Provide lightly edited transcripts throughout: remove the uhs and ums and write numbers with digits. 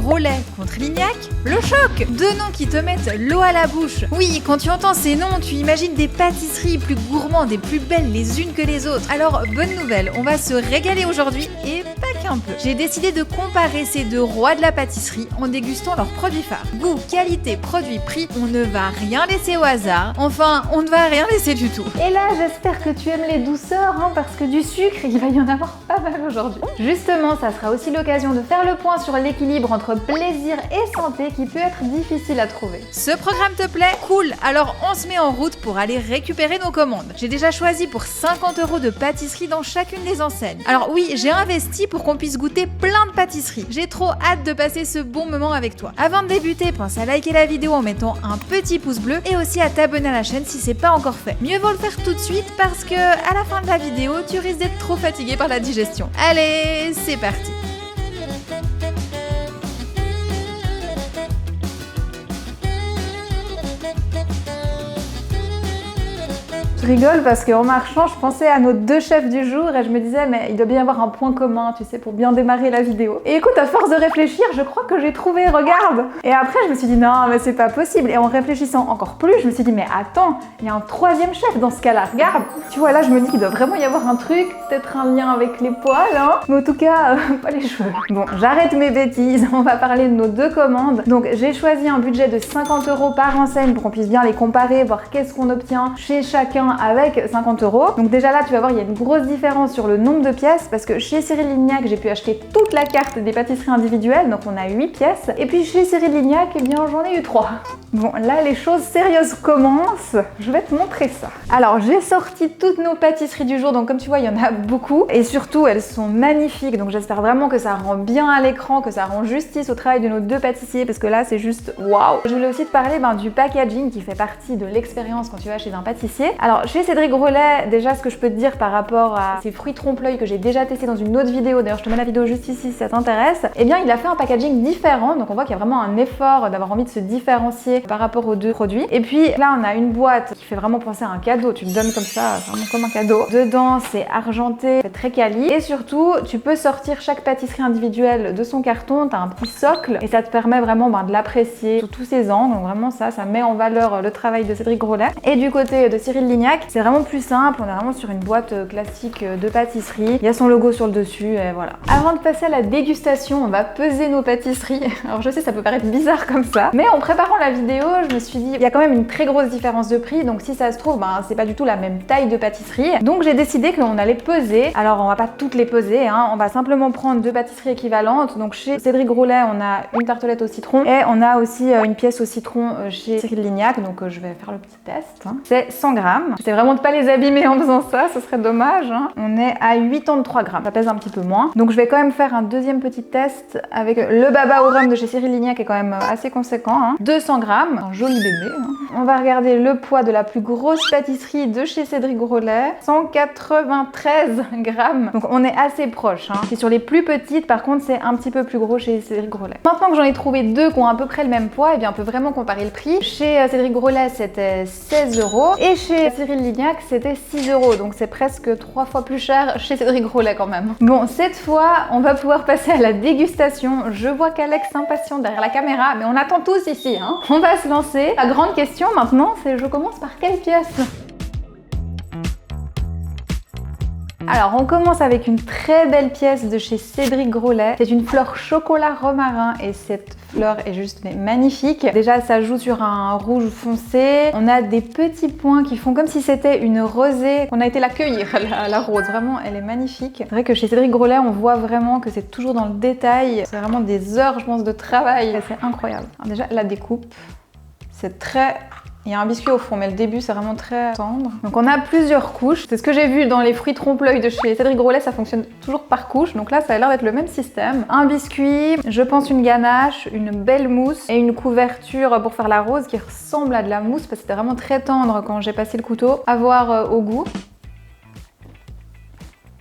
Grolet contre Lignac, le choc. Deux noms qui te mettent l'eau à la bouche. Oui, quand tu entends ces noms, tu imagines des pâtisseries plus gourmandes et plus belles les unes que les autres. Alors, bonne nouvelle, on va se régaler aujourd'hui et pas qu'un peu. J'ai décidé de comparer ces deux rois de la pâtisserie en dégustant leurs produits phares. Goût, qualité, produit, prix, on ne va rien laisser au hasard. Enfin, on ne va rien laisser du tout. Et là, j'espère que tu aimes les douceurs, parce que du sucre, il va y en avoir pas mal aujourd'hui. Justement, ça sera aussi l'occasion de faire le point sur l'équilibre entre plaisir et santé qui peut être difficile à trouver. Ce programme te plaît? Cool! Alors on se met en route pour aller récupérer nos commandes. J'ai déjà choisi pour 50 € de pâtisserie dans chacune des enseignes. Alors oui, j'ai investi pour qu'on puisse goûter plein de pâtisseries. J'ai trop hâte de passer ce bon moment avec toi. Avant de débuter, pense à liker la vidéo en mettant un petit pouce bleu et aussi à t'abonner à la chaîne si c'est pas encore fait. Mieux vaut le faire tout de suite parce que à la fin de la vidéo, tu risques d'être trop fatigué par la digestion. Allez, c'est parti! Je rigole parce qu'en marchant, je pensais à nos deux chefs du jour et je me disais mais il doit bien y avoir un point commun, tu sais, pour bien démarrer la vidéo. Et écoute, à force de réfléchir, je crois que j'ai trouvé, regarde! Et après, je me suis dit non, mais c'est pas possible. Et en réfléchissant encore plus, je me suis dit mais attends, il y a un troisième chef dans ce cas-là, regarde! Tu vois, là, je me dis qu'il doit vraiment y avoir un truc, peut-être un lien avec les poils, mais en tout cas, pas les cheveux. Bon, j'arrête mes bêtises, on va parler de nos deux commandes. Donc, j'ai choisi un budget de 50 € par enseigne pour qu'on puisse bien les comparer, voir qu'est-ce qu'on obtient chez chacun avec 50 €. Donc déjà là, tu vas voir, il y a une grosse différence sur le nombre de pièces parce que chez Cyril Lignac, j'ai pu acheter toute la carte des pâtisseries individuelles, donc on a 8 pièces. Et puis chez Cyril Lignac, eh bien j'en ai eu 3. Bon, là les choses sérieuses commencent. Je vais te montrer ça. Alors j'ai sorti toutes nos pâtisseries du jour, donc comme tu vois, il y en a beaucoup. Et surtout, elles sont magnifiques, donc j'espère vraiment que ça rend bien à l'écran, que ça rend justice au travail de nos deux pâtissiers, parce que là c'est juste waouh. Je voulais aussi te parler du packaging qui fait partie de l'expérience quand tu vas chez un pâtissier. Alors chez Cédric Grolet, déjà ce que je peux te dire par rapport à ces fruits trompe-l'œil que j'ai déjà testé dans une autre vidéo, d'ailleurs je te mets la vidéo juste ici si ça t'intéresse, eh bien il a fait un packaging différent, donc on voit qu'il y a vraiment un effort d'avoir envie de se différencier par rapport aux deux produits. Et puis là on a une boîte qui fait vraiment penser à un cadeau, tu le donnes comme ça, vraiment comme un cadeau. Dedans c'est argenté, c'est très quali, et surtout tu peux sortir chaque pâtisserie individuelle de son carton, t'as un petit socle et ça te permet vraiment de l'apprécier sous tous ses angles, donc vraiment ça met en valeur le travail de Cédric Grolet. Et du côté de Cyril Lignac, c'est vraiment plus simple, on est vraiment sur une boîte classique de pâtisserie. Il y a son logo sur le dessus et voilà. Avant de passer à la dégustation, on va peser nos pâtisseries. Alors je sais, ça peut paraître bizarre comme ça, mais en préparant la vidéo, je me suis dit, il y a quand même une très grosse différence de prix, donc si ça se trouve, c'est pas du tout la même taille de pâtisserie. Donc j'ai décidé qu'on allait peser. Alors on va pas toutes les peser, on va simplement prendre deux pâtisseries équivalentes. Donc chez Cédric Grolet, on a une tartelette au citron et on a aussi une pièce au citron chez Cyril Lignac, donc je vais faire le petit test. C'est 100 grammes. C'est vraiment de pas les abîmer en faisant ça, ce serait dommage. On est à 83 grammes, ça pèse un petit peu moins. Donc je vais quand même faire un deuxième petit test avec le baba au rhum de chez Cyril Lignac qui est quand même assez conséquent. 200 grammes, un joli bébé. On va regarder le poids de la plus grosse pâtisserie de chez Cédric Grolet, 193 grammes. Donc on est assez proche. Et sur les plus petites, par contre, c'est un petit peu plus gros chez Cédric Grolet. Maintenant que j'en ai trouvé deux qui ont à peu près le même poids, eh bien on peut vraiment comparer le prix. Chez Cédric Grolet, c'était 16 € et chez Cyril Lignac, c'était 6 €. Donc c'est presque 3 fois plus cher chez Cédric Grolet quand même. Bon, cette fois, on va pouvoir passer à la dégustation. Je vois qu'Alex s'impatiente derrière la caméra, mais on attend tous ici. On va se lancer. La grande question maintenant, c'est je commence par quelle pièce ? Alors on commence avec une très belle pièce de chez Cédric Grolet. C'est une fleur chocolat romarin et cette fleur est juste magnifique. Déjà ça joue sur un rouge foncé. On a des petits points qui font comme si c'était une rosée qu'on a été la cueillir, la rose. Vraiment elle est magnifique. C'est vrai que chez Cédric Grolet on voit vraiment que c'est toujours dans le détail. C'est vraiment des heures je pense de travail. C'est incroyable. Alors déjà la découpe, c'est très... Il y a un biscuit au fond, mais le début c'est vraiment très tendre. Donc on a plusieurs couches. C'est ce que j'ai vu dans les fruits trompe-l'œil de chez Cédric Grolet, ça fonctionne toujours par couche. Donc là ça a l'air d'être le même système. Un biscuit, je pense une ganache, une belle mousse et une couverture pour faire la rose qui ressemble à de la mousse parce que c'était vraiment très tendre quand j'ai passé le couteau. À voir au goût.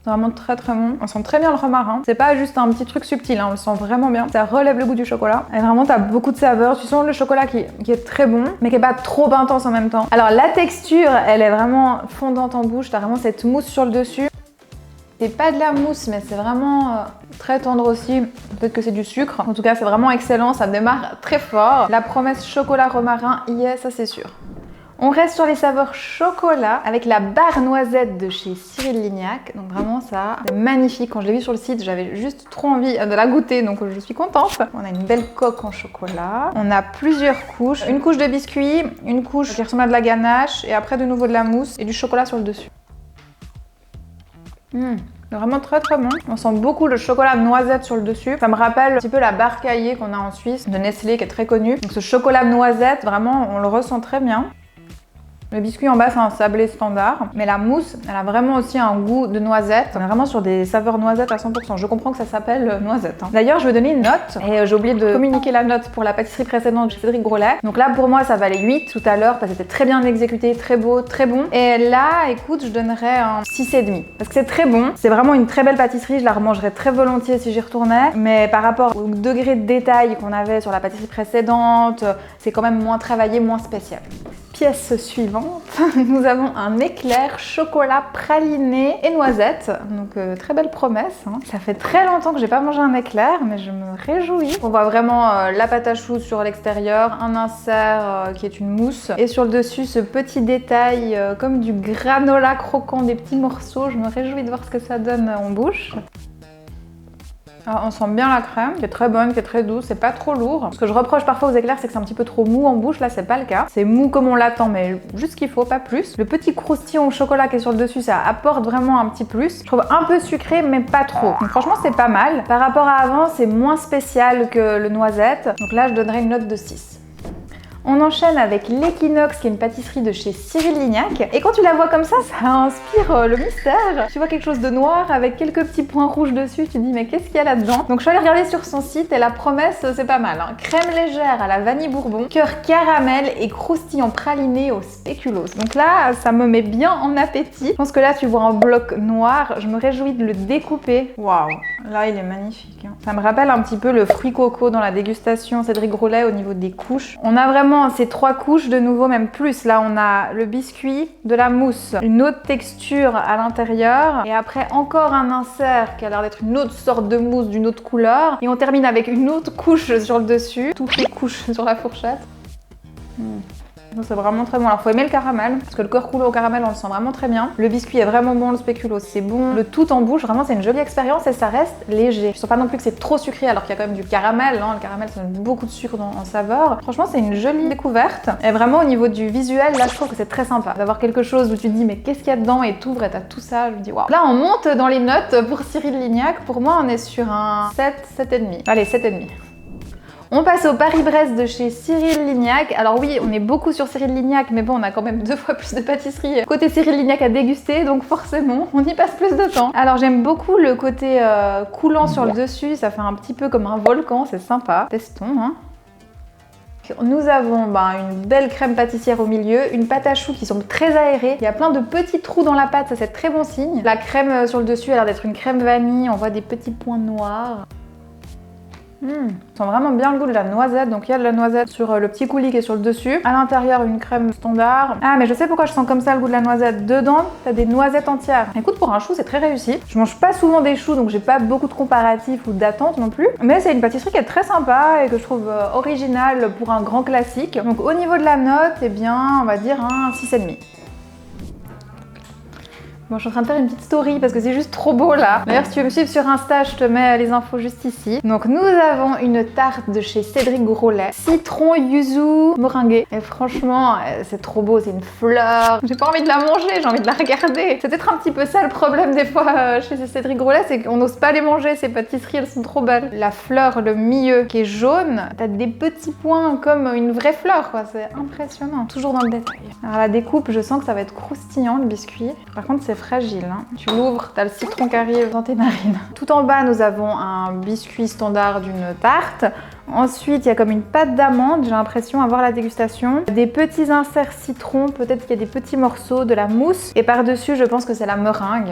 C'est vraiment très très bon. On sent très bien le romarin. C'est pas juste un petit truc subtil, on le sent vraiment bien. Ça relève le goût du chocolat. Et vraiment, t'as beaucoup de saveurs. Tu sens le chocolat qui est très bon, mais qui est pas trop intense en même temps. Alors la texture, elle est vraiment fondante en bouche. T'as vraiment cette mousse sur le dessus. C'est pas de la mousse, mais c'est vraiment Très tendre aussi, peut-être que c'est du sucre. En tout cas, c'est vraiment excellent, ça démarre très fort. La promesse chocolat romarin y est, ça c'est sûr. On reste sur les saveurs chocolat avec la barre noisette de chez Cyril Lignac. Donc vraiment ça, c'est magnifique. Quand je l'ai vu sur le site, j'avais juste trop envie de la goûter, donc je suis contente. On a une belle coque en chocolat. On a plusieurs couches. Une couche de biscuit, une couche qui ressemble à de la ganache et après de nouveau de la mousse et du chocolat sur le dessus. Vraiment très très bon. On sent beaucoup le chocolat noisette sur le dessus. Ça me rappelle un petit peu la barre Caillé qu'on a en Suisse de Nestlé qui est très connue. Donc ce chocolat noisette, vraiment on le ressent très bien. Le biscuit en bas c'est un sablé standard, mais la mousse elle a vraiment aussi un goût de noisette. On est vraiment sur des saveurs noisettes à 100%. Je comprends que ça s'appelle noisette. D'ailleurs je vais donner une note et j'ai oublié de communiquer la note pour la pâtisserie précédente chez Cédric Grolet. Donc là pour moi ça valait 8 tout à l'heure parce que c'était très bien exécuté, très beau, très bon. Et là écoute je donnerais un 6,5 parce que c'est très bon. C'est vraiment une très belle pâtisserie, je la remangerais très volontiers si j'y retournais. Mais par rapport au degré de détail qu'on avait sur la pâtisserie précédente, c'est quand même moins travaillé, moins spécial. Pièce suivante, nous avons un éclair chocolat praliné et noisette, donc très belle promesse. Hein. Ça fait très longtemps que j'ai pas mangé un éclair, mais je me réjouis. On voit vraiment la pâte à choux sur l'extérieur, un insert qui est une mousse, et sur le dessus ce petit détail comme du granola croquant, des petits morceaux. Je me réjouis de voir ce que ça donne en bouche. Alors, on sent bien la crème, qui est très bonne, qui est très douce, c'est pas trop lourd. Ce que je reproche parfois aux éclairs, c'est que c'est un petit peu trop mou en bouche, là c'est pas le cas. C'est mou comme on l'attend, mais juste ce qu'il faut, pas plus. Le petit croustillant au chocolat qui est sur le dessus, ça apporte vraiment un petit plus. Je trouve un peu sucré, mais pas trop. Donc franchement, c'est pas mal. Par rapport à avant, c'est moins spécial que le noisette. Donc là, je donnerais une note de 6. On enchaîne avec l'Equinox, qui est une pâtisserie de chez Cyril Lignac. Et quand tu la vois comme ça inspire le mystère. Tu vois quelque chose de noir avec quelques petits points rouges dessus, tu te dis mais qu'est-ce qu'il y a là-dedans? Donc je suis allée regarder sur son site et la promesse c'est pas mal. Hein. Crème légère à la vanille bourbon, cœur caramel et croustillant praliné au spéculoos. Donc là, ça me met bien en appétit. Je pense que là, tu vois un bloc noir. Je me réjouis de le découper. Waouh, là il est magnifique. Hein. Ça me rappelle un petit peu le fruit coco dans la dégustation Cédric Grolet au niveau des couches. On a vraiment ces 3 couches de nouveau, même plus. Là on a le biscuit, de la mousse, une autre texture à l'intérieur et après encore un insert qui a l'air d'être une autre sorte de mousse d'une autre couleur et on termine avec une autre couche sur le dessus, toutes les couches sur la fourchette. C'est vraiment très bon. Alors faut aimer le caramel parce que le cœur coulé au caramel on le sent vraiment très bien. Le biscuit est vraiment bon, le spéculoos c'est bon. Le tout en bouche, vraiment c'est une jolie expérience et ça reste léger. Je sens pas non plus que c'est trop sucré alors qu'il y a quand même du caramel. Hein. Le caramel ça donne beaucoup de sucre en saveur. Franchement c'est une jolie découverte. Et vraiment au niveau du visuel, là je trouve que c'est très sympa. D'avoir quelque chose où tu te dis mais qu'est-ce qu'il y a dedans et t'ouvres et t'as tout ça, je me dis waouh. Là on monte dans les notes pour Cyril Lignac. Pour moi on est sur un 7, 7,5. Allez 7,5. On passe au Paris-Brest de chez Cyril Lignac. Alors oui, on est beaucoup sur Cyril Lignac, mais bon, on a quand même 2 fois plus de pâtisserie côté Cyril Lignac à déguster, donc forcément, on y passe plus de temps. Alors j'aime beaucoup le côté coulant sur le dessus, ça fait un petit peu comme un volcan, c'est sympa. Testons, hein. Nous avons une belle crème pâtissière au milieu, une pâte à choux qui semble très aérée. Il y a plein de petits trous dans la pâte, ça c'est très bon signe. La crème sur le dessus a l'air d'être une crème vanille, on voit des petits points noirs. On sent vraiment bien le goût de la noisette, donc il y a de la noisette sur le petit coulis qui est sur le dessus. À l'intérieur, une crème standard. Ah, mais je sais pourquoi je sens comme ça le goût de la noisette. Dedans, t'as des noisettes entières. Écoute, pour un chou, c'est très réussi. Je mange pas souvent des choux, donc j'ai pas beaucoup de comparatifs ou d'attentes non plus. Mais c'est une pâtisserie qui est très sympa et que je trouve originale pour un grand classique. Donc au niveau de la note, eh bien, on va dire un 6,5. Bon, je suis en train de faire une petite story parce que c'est juste trop beau là. D'ailleurs, si tu veux me suivre sur Insta, je te mets les infos juste ici. Donc, nous avons une tarte de chez Cédric Grolet. Citron, yuzu, meringuée. Et franchement, c'est trop beau, c'est une fleur. J'ai pas envie de la manger, j'ai envie de la regarder. C'est peut-être un petit peu ça le problème des fois chez Cédric Grolet, c'est qu'on n'ose pas les manger, ces pâtisseries, elles sont trop belles. La fleur, le milieu qui est jaune, t'as des petits points comme une vraie fleur, quoi. C'est impressionnant. Toujours dans le détail. Alors, la découpe, je sens que ça va être croustillant, le biscuit. Par contre, c'est fragile, hein. Tu l'ouvres, t'as le citron qui arrive dans tes narines. Tout en bas, nous avons un biscuit standard d'une tarte. Ensuite, il y a comme une pâte d'amande, j'ai l'impression, à voir la dégustation. Des petits inserts citron, peut-être qu'il y a des petits morceaux, de la mousse. Et par-dessus, je pense que c'est la meringue.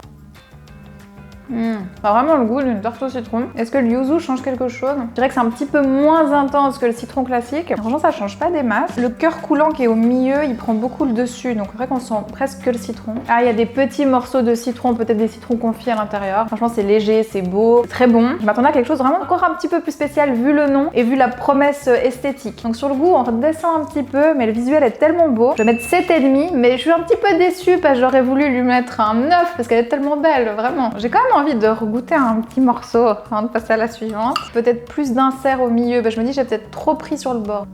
Ça a vraiment le goût d'une tarte au citron. Est-ce que le yuzu change quelque chose? Je dirais que c'est un petit peu moins intense que le citron classique. Franchement, ça change pas des masses. Le cœur coulant qui est au milieu, il prend beaucoup le dessus, donc c'est vrai qu'on sent presque que le citron. Ah, il y a des petits morceaux de citron, peut-être des citrons confits à l'intérieur. Franchement, c'est léger, c'est beau, c'est très bon. Je m'attendais à quelque chose vraiment encore un petit peu plus spécial vu le nom et vu la promesse esthétique. Donc sur le goût, on redescend un petit peu, mais le visuel est tellement beau. Je vais mettre 7,5, mais je suis un petit peu déçue parce que j'aurais voulu lui mettre un 9 parce qu'elle est tellement belle, vraiment. J'ai quand même envie de regoûter un petit morceau avant de passer à la suivante. Peut-être plus d'insert au milieu. Je me dis j'ai peut-être trop pris sur le bord.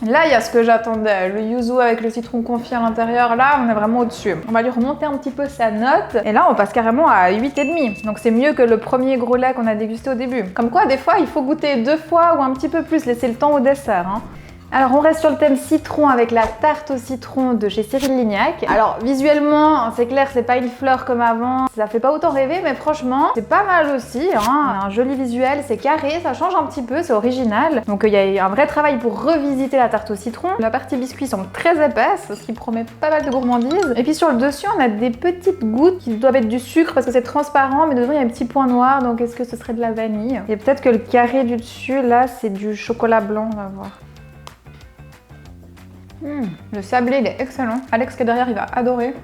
Là, il y a ce que j'attendais, le yuzu avec le citron confit à l'intérieur. Là, on est vraiment au-dessus. On va lui remonter un petit peu sa note. Et là, on passe carrément à 8,5. Donc c'est mieux que le premier gros lait qu'on a dégusté au début. Comme quoi, des fois, il faut goûter 2 fois ou un petit peu plus, laisser le temps au dessert. Alors on reste sur le thème citron avec la tarte au citron de chez Cyril Lignac. Alors visuellement, c'est clair, c'est pas une fleur comme avant, ça fait pas autant rêver, mais franchement, c'est pas mal aussi. Un joli visuel, c'est carré, ça change un petit peu, c'est original. Donc il y a un vrai travail pour revisiter la tarte au citron. La partie biscuit semble très épaisse, ce qui promet pas mal de gourmandise. Et puis sur le dessus, on a des petites gouttes qui doivent être du sucre parce que c'est transparent, mais dedans il y a un petit point noir, donc est-ce que ce serait de la vanille? Et peut-être que le carré du dessus, là, c'est du chocolat blanc, on va voir. Le sablé, il est excellent. Alex qui est derrière, il va adorer.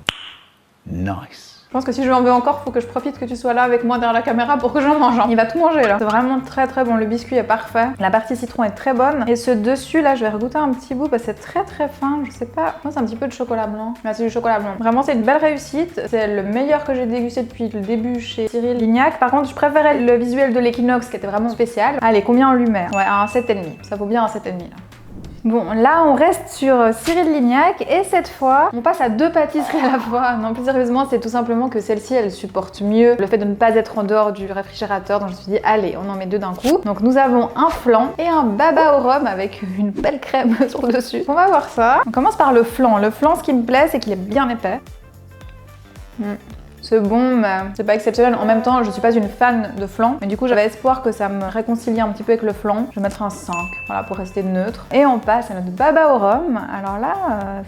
Nice. Je pense que si je en veux encore, faut que je profite que tu sois là avec moi derrière la caméra pour que j'en mange. Il va tout manger là. C'est vraiment très très bon. Le biscuit est parfait. La partie citron est très bonne. Et ce dessus là, je vais regoûter un petit bout parce que c'est très très fin. Je sais pas. Moi, c'est un petit peu de chocolat blanc. Là, c'est du chocolat blanc. Vraiment, c'est une belle réussite. C'est le meilleur que j'ai dégusté depuis le début chez Cyril Lignac. Par contre, je préférais le visuel de l'équinoxe qui était vraiment spécial. Allez, combien on lui met? Ouais, un 7,5. Ça vaut bien un 7,5 là. Bon, là on reste sur Cyril Lignac et cette fois on passe à 2 pâtisseries à la fois. Non, plus sérieusement, c'est tout simplement que celle-ci elle supporte mieux le fait de ne pas être en dehors du réfrigérateur. Donc je me suis dit allez, on en met 2 d'un coup. Donc nous avons un flan et un baba au rhum avec une belle crème sur le dessus. On va voir ça. On commence par le flan. Le flan, ce qui me plaît, c'est qu'il est bien épais. C'est bon, mais c'est pas exceptionnel. En même temps, je suis pas une fan de flan. Mais du coup, j'avais espoir que ça me réconcilie un petit peu avec le flan. Je vais mettre un 5, voilà, pour rester neutre. Et on passe à notre baba au rhum. Alors là,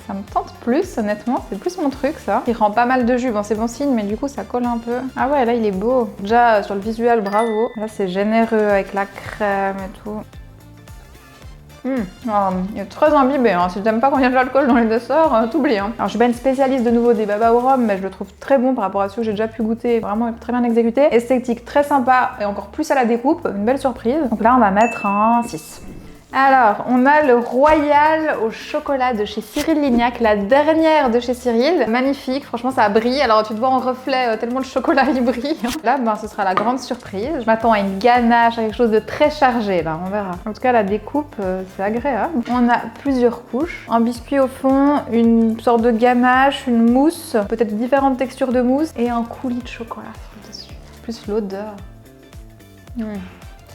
ça me tente plus, honnêtement. C'est plus mon truc, ça. Il rend pas mal de jus. Bon, c'est bon signe, mais du coup, ça colle un peu. Ah ouais, là, il est beau. Déjà, sur le visuel, bravo. Là, c'est généreux avec la crème et tout. Il est très imbibé, si t'aimes pas quand il y a de l'alcool dans les desserts, t'oublies. Alors je suis pas une spécialiste de nouveau des baba au rhum, mais je le trouve très bon par rapport à ceux que j'ai déjà pu goûter, vraiment très bien exécuté. Esthétique, très sympa et encore plus à la découpe, une belle surprise. Donc là on va mettre un 6. Alors, on a le Royal au chocolat de chez Cyril Lignac, la dernière de chez Cyril. Magnifique, franchement ça brille. Alors tu te vois en reflet tellement le chocolat il brille. Là, ce sera la grande surprise. Je m'attends à une ganache, à quelque chose de très chargé là, on verra. En tout cas, la découpe, c'est agréable. On a plusieurs couches. Un biscuit au fond, une sorte de ganache, une mousse, peut-être différentes textures de mousse et un coulis de chocolat sur le dessus. Plus l'odeur.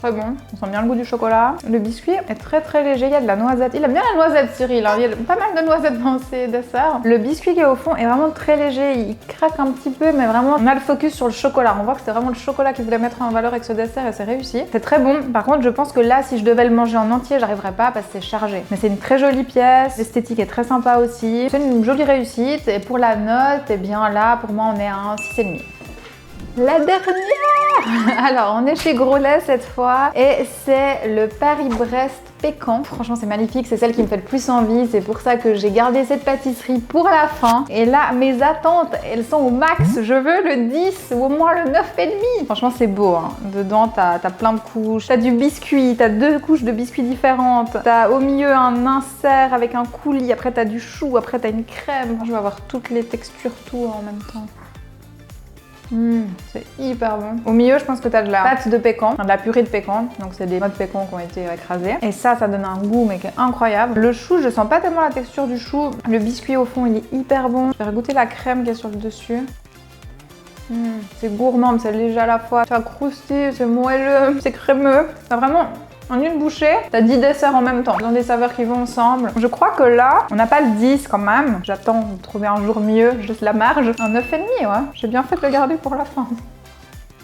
Très bon, on sent bien le goût du chocolat. Le biscuit est très très léger, il y a de la noisette. Il aime bien la noisette, Cyril, il y a pas mal de noisettes dans ses desserts. Le biscuit qui est au fond est vraiment très léger, il craque un petit peu, mais vraiment on a le focus sur le chocolat. On voit que c'est vraiment le chocolat qu'il voulait mettre en valeur avec ce dessert et c'est réussi. C'est très bon, par contre je pense que là si je devais le manger en entier, j'arriverais pas parce que c'est chargé. Mais c'est une très jolie pièce, l'esthétique est très sympa aussi. C'est une jolie réussite et pour la note, eh bien là pour moi on est à un 6,5. La dernière! Alors, on est chez Gros Lait cette fois et c'est le Paris-Brest Pécan. Franchement, c'est magnifique, c'est celle qui me fait le plus envie. C'est pour ça que j'ai gardé cette pâtisserie pour la fin. Et là, mes attentes, elles sont au max. Je veux le 10 ou au moins le 9,5. Franchement, c'est beau. Dedans, t'as plein de couches. T'as du biscuit, t'as 2 couches de biscuits différentes. T'as au milieu un insert avec un coulis. Après, t'as du chou. Après, t'as une crème. Je vais avoir toutes les textures, tout en même temps. C'est hyper bon. Au milieu, je pense que t'as de la pâte de pécan, de la purée de pécan. Donc c'est des noix de pécan qui ont été écrasées. Et ça donne un goût mais qui est incroyable. Le chou, je sens pas tellement la texture du chou. Le biscuit au fond, il est hyper bon. Je vais goûter la crème qui est sur le dessus. C'est gourmand, mais c'est léger à la fois. Ça croustille, c'est moelleux, c'est crémeux. C'est vraiment... En une bouchée, t'as 10 desserts en même temps, dans des saveurs qui vont ensemble. Je crois que là, on n'a pas le 10 quand même. J'attends de trouver un jour mieux, juste la marge. Un 9,5, ouais. J'ai bien fait de le garder pour la fin.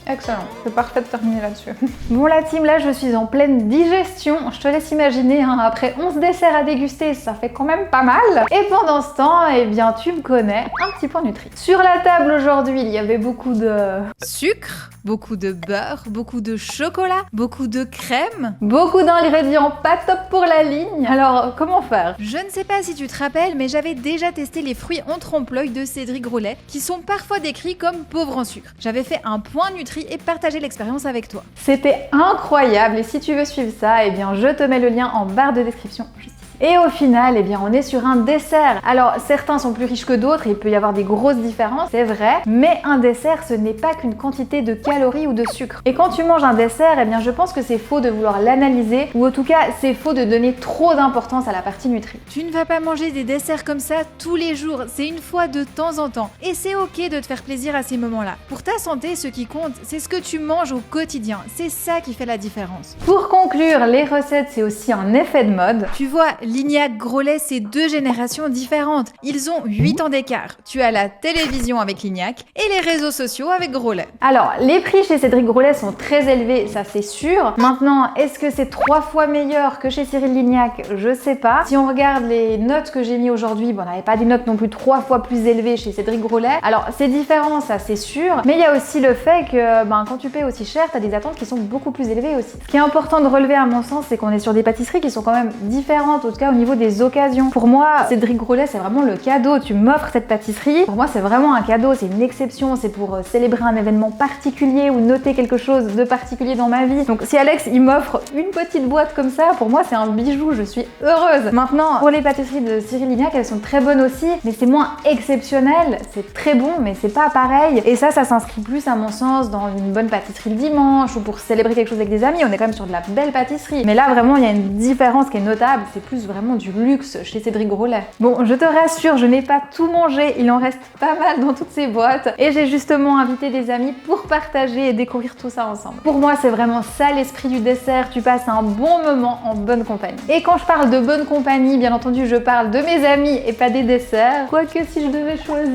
Excellent, c'est parfait de terminer là-dessus. Bon la team, là je suis en pleine digestion. Je te laisse imaginer, hein, après 11 desserts à déguster, ça fait quand même pas mal. Et pendant ce temps, eh bien tu me connais, un petit point nutri. Sur la table aujourd'hui, il y avait beaucoup de sucre, beaucoup de beurre, beaucoup de chocolat, beaucoup de crème. Beaucoup d'ingrédients pas top pour la ligne. Alors comment faire? Je ne sais pas si tu te rappelles, mais j'avais déjà testé les fruits en trompe-l'œil de Cédric Grolet, qui sont parfois décrits comme pauvres en sucre. J'avais fait un point nutri et partagé l'expérience avec toi. C'était incroyable et si tu veux suivre ça, eh bien je te mets le lien en barre de description juste ici. Et au final, eh bien, on est sur un dessert. Alors, certains sont plus riches que d'autres, il peut y avoir des grosses différences, c'est vrai, mais un dessert, ce n'est pas qu'une quantité de calories ou de sucre. Et quand tu manges un dessert, eh bien, je pense que c'est faux de vouloir l'analyser, ou en tout cas, c'est faux de donner trop d'importance à la partie nutrie. Tu ne vas pas manger des desserts comme ça tous les jours, c'est une fois de temps en temps. Et c'est ok de te faire plaisir à ces moments-là. Pour ta santé, ce qui compte, c'est ce que tu manges au quotidien. C'est ça qui fait la différence. Pour conclure, les recettes, c'est aussi un effet de mode. Tu vois, Lignac, Grolet, c'est deux générations différentes. Ils ont 8 ans d'écart. Tu as la télévision avec Lignac et les réseaux sociaux avec Grolet. Alors, les prix chez Cédric Grolet sont très élevés, ça c'est sûr. Maintenant, est-ce que c'est 3 fois meilleur que chez Cyril Lignac? Je sais pas. Si on regarde les notes que j'ai mis aujourd'hui, bon, on n'avait pas des notes non plus 3 fois plus élevées chez Cédric Grolet. Alors, c'est différent, ça c'est sûr. Mais il y a aussi le fait que quand tu payes aussi cher, t'as des attentes qui sont beaucoup plus élevées aussi. Ce qui est important de relever à mon sens, c'est qu'on est sur des pâtisseries qui sont quand même différentes, en tout cas au niveau des occasions. Pour moi, Cédric Grolet, c'est vraiment le cadeau. Tu m'offres cette pâtisserie. Pour moi, c'est vraiment un cadeau, c'est une exception. C'est pour célébrer un événement particulier ou noter quelque chose de particulier dans ma vie. Donc, si Alex, il m'offre une petite boîte comme ça, pour moi, c'est un bijou. Je suis heureuse. Maintenant, pour les pâtisseries de Cyril Lignac, elles sont très bonnes aussi, mais c'est moins exceptionnel. C'est très bon, mais c'est pas pareil. Et ça s'inscrit plus, à mon sens, dans une bonne pâtisserie le dimanche ou pour célébrer quelque chose avec des amis. On est quand même sur de la belle pâtisserie. Mais là, vraiment, il y a une différence qui est notable. C'est plus vraiment du luxe chez Cédric Grolet. Bon, je te rassure, je n'ai pas tout mangé, il en reste pas mal dans toutes ces boîtes et j'ai justement invité des amis pour partager et découvrir tout ça ensemble. Pour moi, c'est vraiment ça l'esprit du dessert, tu passes un bon moment en bonne compagnie. Et quand je parle de bonne compagnie, bien entendu, je parle de mes amis et pas des desserts. Quoique si je devais choisir...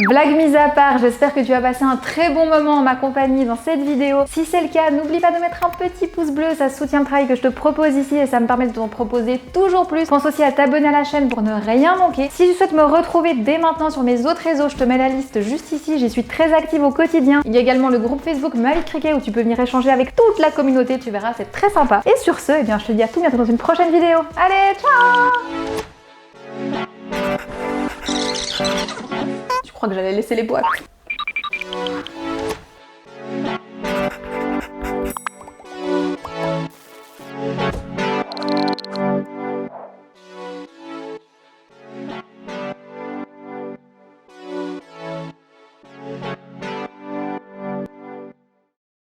Blague mise à part, j'espère que tu as passé un très bon moment en ma compagnie dans cette vidéo. Si c'est le cas, n'oublie pas de mettre un petit pouce bleu, ça soutient le travail que je te propose ici et ça me permet de t'en proposer toujours plus. Pense aussi à t'abonner à la chaîne pour ne rien manquer. Si tu souhaites me retrouver dès maintenant sur mes autres réseaux, je te mets la liste juste ici, j'y suis très active au quotidien. Il y a également le groupe Facebook Ma Vie de Cricket où tu peux venir échanger avec toute la communauté, tu verras, c'est très sympa. Et sur ce, eh bien, je te dis à tout bientôt dans une prochaine vidéo. Allez, ciao! Je crois que j'allais laisser les boîtes.